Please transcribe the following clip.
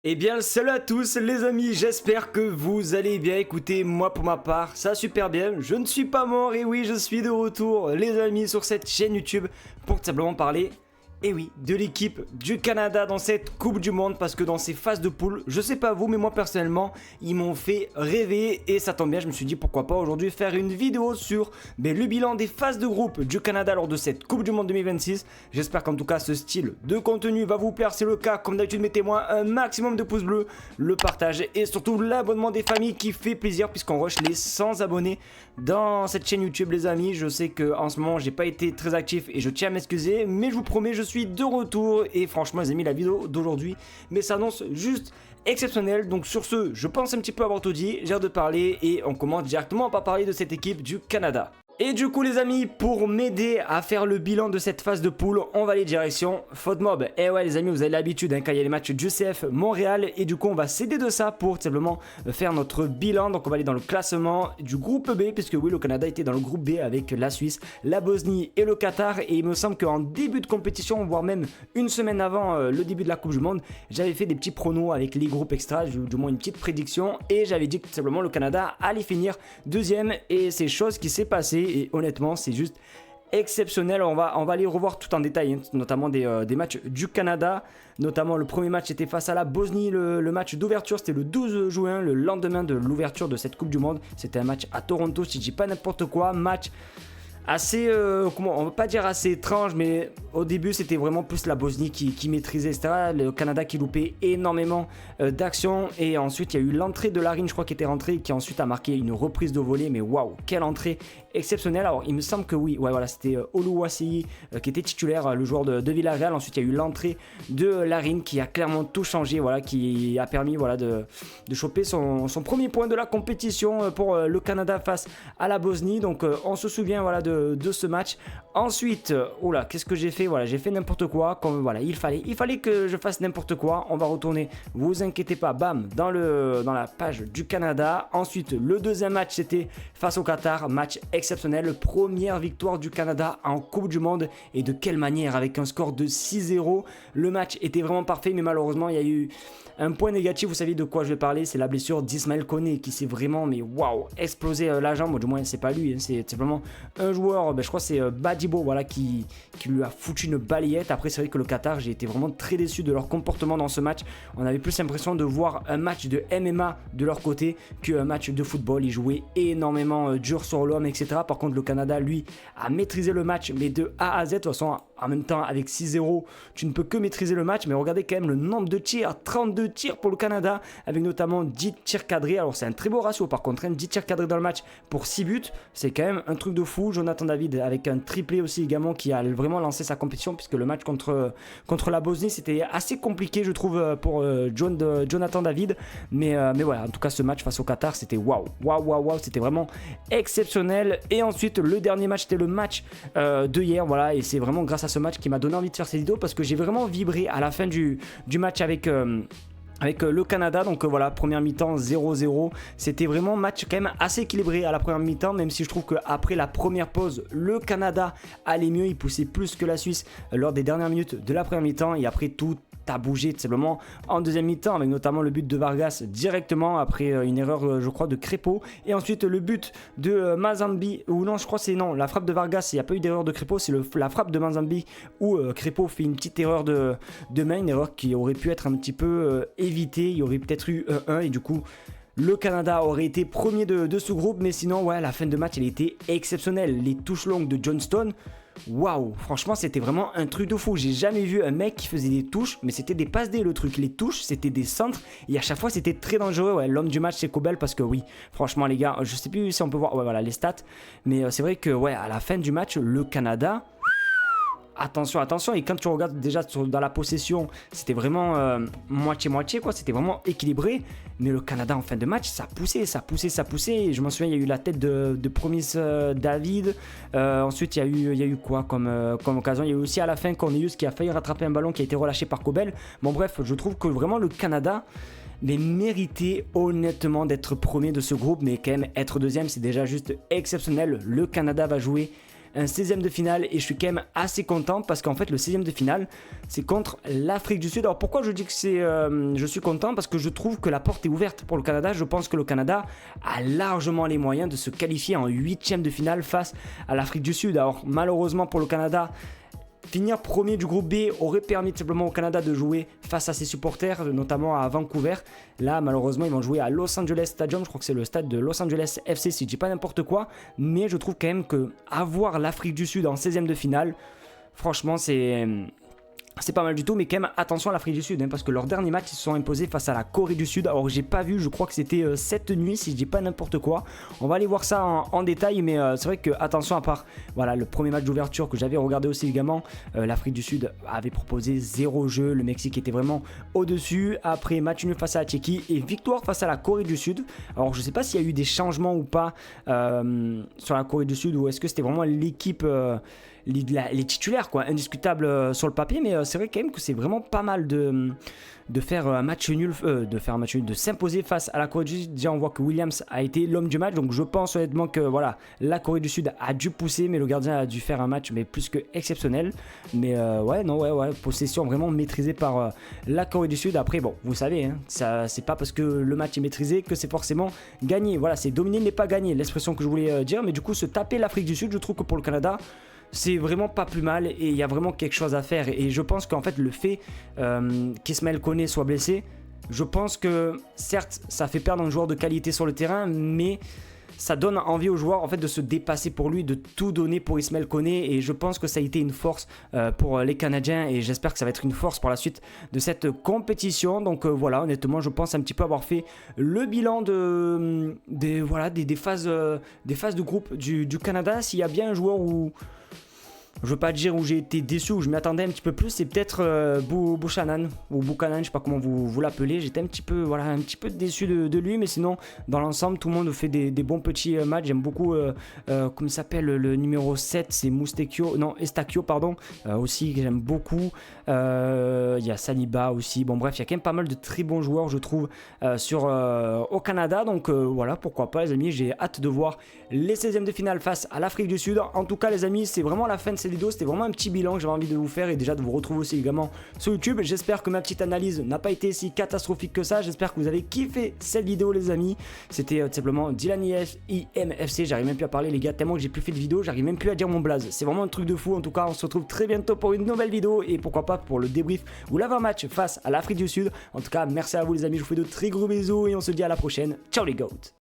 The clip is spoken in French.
Eh bien, salut à tous les amis, j'espère que vous allez bien. Écoutez, moi pour ma part, ça va super bien. Je ne suis pas mort et oui, je suis de retour, les amis, sur cette chaîne YouTube pour tout simplement parler, et oui, de l'équipe du Canada dans cette Coupe du Monde. Parce que dans ces phases de poule, je sais pas vous, mais moi personnellement, ils m'ont fait rêver. Et ça tombe bien, je me suis dit pourquoi pas aujourd'hui faire une vidéo sur le bilan des phases de groupe du Canada lors de cette Coupe du Monde 2026. J'espère qu'en tout cas ce style de contenu va vous plaire. C'est le cas, comme d'habitude, mettez-moi un maximum de pouces bleus, le partage et surtout l'abonnement des familles qui fait plaisir puisqu'on rush les 100 abonnés dans cette chaîne YouTube, les amis. Je sais que en ce moment j'ai pas été très actif et je tiens à m'excuser, mais je vous promets, je suis de retour et franchement les amis, la vidéo d'aujourd'hui mais s'annonce juste exceptionnelle. Donc sur ce, je pense un petit peu avoir tout dit, j'ai hâte de parler et on commence directement par parler de cette équipe du Canada. Et du coup les amis, pour m'aider à faire le bilan de cette phase de poule, on va aller direction FODMOB. Et ouais les amis, vous avez l'habitude quand il y a les matchs du CF Montréal, et du coup on va s'aider de ça pour tout simplement faire notre bilan. Donc on va aller dans le classement du groupe B, puisque oui, le Canada était dans le groupe B avec la Suisse, la Bosnie et le Qatar. Et il me semble qu'en début de compétition, voire même une semaine avant le début de la Coupe du Monde, j'avais fait des petits pronos avec les groupes extra, du moins une petite prédiction, et j'avais dit que tout simplement le Canada allait finir deuxième, et c'est chose qui s'est passée. Et honnêtement, c'est juste exceptionnel. On va aller revoir tout en détail, hein, notamment des matchs du Canada. Notamment le premier match était face à la Bosnie, le match d'ouverture c'était le 12 juin, le lendemain de l'ouverture de cette Coupe du Monde. C'était un match à Toronto, si je dis pas n'importe quoi, match assez, on va pas dire assez étrange, mais au début c'était vraiment plus la Bosnie qui maîtrisait, etc. Le Canada qui loupait énormément d'actions, et ensuite il y a eu l'entrée de Larin, je crois, qui était rentré, qui ensuite a marqué une reprise de volée, mais waouh, quelle entrée exceptionnelle. Alors il me semble que oui, ouais, voilà, c'était Oluwaseyi qui était titulaire, le joueur de Villarreal. Ensuite il y a eu l'entrée de Larin qui a clairement tout changé, voilà, qui a permis, voilà, de choper son premier point de la compétition pour le Canada face à la Bosnie. Donc on se souvient, voilà, de ce match. Ensuite, oh là, qu'est-ce que j'ai fait? Voilà, j'ai fait n'importe quoi. Comme, voilà, il fallait que je fasse n'importe quoi. On va retourner, vous inquiétez pas, bam, dans la page du Canada. Ensuite, le deuxième match, c'était face au Qatar. Match exceptionnel, première victoire du Canada en Coupe du Monde, et de quelle manière, avec un score de 6-0. Le match était vraiment parfait, mais malheureusement, il y a eu un point négatif. Vous savez de quoi je vais parler, c'est la blessure d'Ismaël Koné qui s'est vraiment, mais waouh, explosé la jambe. Du moins, c'est pas lui, hein, c'est simplement un joueur, je crois que c'est Badibo, voilà, qui lui a foutu une balayette. Après, c'est vrai que le Qatar, j'ai été vraiment très déçu de leur comportement dans ce match. On avait plus l'impression de voir un match de MMA de leur côté qu'un match de football. Ils jouaient énormément dur sur l'homme, etc. Par contre, le Canada, lui, a maîtrisé le match, mais de A à Z. De toute façon, en même temps, avec 6-0, tu ne peux que maîtriser le match. Mais regardez quand même le nombre de tirs, 32 tirs pour le Canada, avec notamment 10 tirs cadrés. Alors c'est un très beau ratio par contre, hein, 10 tirs cadrés dans le match pour 6 buts, c'est quand même un truc de fou. Jonathan David avec un triplé aussi également, qui a vraiment lancé sa compétition, puisque le match contre la Bosnie c'était assez compliqué, je trouve, pour Jonathan David. Mais voilà, en tout cas ce match face au Qatar, c'était waouh, c'était vraiment exceptionnel. Et ensuite le dernier match, c'était le match de hier, voilà, et c'est vraiment grâce à ce match qui m'a donné envie de faire cette vidéo, parce que j'ai vraiment vibré à la fin du match avec le Canada. Donc voilà, première mi-temps 0-0, c'était vraiment match quand même assez équilibré à la première mi-temps, même si je trouve qu'après la première pause, le Canada allait mieux, il poussait plus que la Suisse lors des dernières minutes de la première mi-temps, et après tout a bougé tout simplement en deuxième mi-temps, avec notamment le but de Vargas directement après une erreur, je crois, de Crépeau, et ensuite le but de Mazambi, ou non, je crois c'est non, la frappe de Vargas, il n'y a pas eu d'erreur de Crépeau, c'est la frappe de Mazambi où Crépeau fait une petite erreur de main, une erreur qui aurait pu être un petit peu évitée. Il y aurait peut-être eu 1, et du coup le Canada aurait été premier de ce groupe. Mais sinon, ouais, la fin de match elle était exceptionnelle. Les touches longues de Johnston, waouh, franchement c'était vraiment un truc de fou. J'ai jamais vu un mec qui faisait des touches, mais c'était des passes D le truc. Les touches c'était des centres, et à chaque fois c'était très dangereux. Ouais, l'homme du match c'est Kobel, parce que oui, franchement les gars, je sais plus si on peut voir, ouais, voilà, les stats, mais c'est vrai que ouais, à la fin du match le Canada, attention, et quand tu regardes déjà dans la possession, c'était vraiment moitié-moitié, quoi, c'était vraiment équilibré. Mais le Canada en fin de match, ça poussait. Et je m'en souviens, il y a eu la tête de Promise David. Ensuite, il y a eu quoi comme occasion? Il y a eu aussi à la fin Cornelius qui a failli rattraper un ballon qui a été relâché par Kobel. Bon bref, je trouve que vraiment le Canada méritait honnêtement d'être premier de ce groupe, mais quand même être deuxième, c'est déjà juste exceptionnel. Le Canada va jouer un 16e de finale et je suis quand même assez content parce qu'en fait le 16e de finale c'est contre l'Afrique du Sud. Alors pourquoi je dis que je suis content? Parce que je trouve que la porte est ouverte pour le Canada. Je pense que le Canada a largement les moyens de se qualifier en 8e de finale face à l'Afrique du Sud. Alors malheureusement pour le Canada, finir premier du groupe B aurait permis tout simplement au Canada de jouer face à ses supporters, notamment à Vancouver. Là, malheureusement, ils vont jouer à Los Angeles Stadium. Je crois que c'est le stade de Los Angeles FC, si je dis pas n'importe quoi. Mais je trouve quand même que avoir l'Afrique du Sud en 16e de finale, franchement, c'est pas mal du tout, mais quand même attention à l'Afrique du Sud, parce que leur dernier match ils se sont imposés face à la Corée du Sud. Alors j'ai pas vu, je crois que c'était cette nuit si je dis pas n'importe quoi. On va aller voir ça en détail, mais c'est vrai que attention, à part voilà le premier match d'ouverture que j'avais regardé aussi également, l'Afrique du Sud avait proposé 0 jeu, le Mexique était vraiment au-dessus. Après match nul face à la Tchéquie et victoire face à la Corée du Sud. Alors je sais pas s'il y a eu des changements ou pas sur la Corée du Sud, ou est-ce que c'était vraiment l'équipe les titulaires quoi, indiscutables sur le papier, mais c'est vrai quand même que c'est vraiment pas mal de faire un match nul, de s'imposer face à la Corée du Sud. Déjà on voit que Williams a été l'homme du match, donc je pense honnêtement que voilà, la Corée du Sud a dû pousser, mais le gardien a dû faire un match mais plus que exceptionnel. Mais ouais, possession vraiment maîtrisée par la Corée du Sud. Après bon, vous savez, ça c'est pas parce que le match est maîtrisé que c'est forcément gagné. Voilà, c'est dominer n'est pas gagner, l'expression que je voulais dire. Mais du coup se taper l'Afrique du Sud, je trouve que pour le Canada c'est vraiment pas plus mal et il y a vraiment quelque chose à faire. Et je pense qu'en fait le fait qu'Ismaël Koné soit blessé, je pense que certes ça fait perdre un joueur de qualité sur le terrain, mais ça donne envie aux joueurs en fait de se dépasser pour lui, de tout donner pour Ismaël Koné, et je pense que ça a été une force pour les Canadiens et j'espère que ça va être une force pour la suite de cette compétition. Donc voilà, honnêtement je pense un petit peu avoir fait le bilan des phases de groupe du Canada. S'il y a bien un joueur où je veux pas dire où j'ai été déçu, où je m'y attendais un petit peu plus, c'est peut-être Buchanan ou Buchanan, je sais pas comment vous l'appelez. J'étais un petit peu déçu de lui, mais sinon dans l'ensemble tout le monde fait des bons petits matchs. J'aime beaucoup comment il s'appelle le numéro 7, c'est Estacchio pardon, aussi que j'aime beaucoup. Il y a Saliba aussi. Bon bref, il y a quand même pas mal de très bons joueurs je trouve au Canada. Donc voilà, pourquoi pas les amis, j'ai hâte de voir les 16e de finale face à l'Afrique du Sud. En tout cas les amis, c'est vraiment la fin de cette vidéo, c'était vraiment un petit bilan que j'avais envie de vous faire et déjà de vous retrouver aussi également sur YouTube. J'espère que ma petite analyse n'a pas été si catastrophique que ça. J'espère que vous avez kiffé cette vidéo les amis. C'était tout simplement Dylan IMFC. J'arrive même plus à parler les gars, tellement que j'ai plus fait de vidéo, j'arrive même plus à dire mon blaze. C'est vraiment un truc de fou. En tout cas on se retrouve très bientôt pour une nouvelle vidéo et pourquoi pas pour le débrief ou l'avant-match face à l'Afrique du Sud. En tout cas merci à vous les amis, je vous fais de très gros bisous et on se dit à la prochaine. Ciao les goats.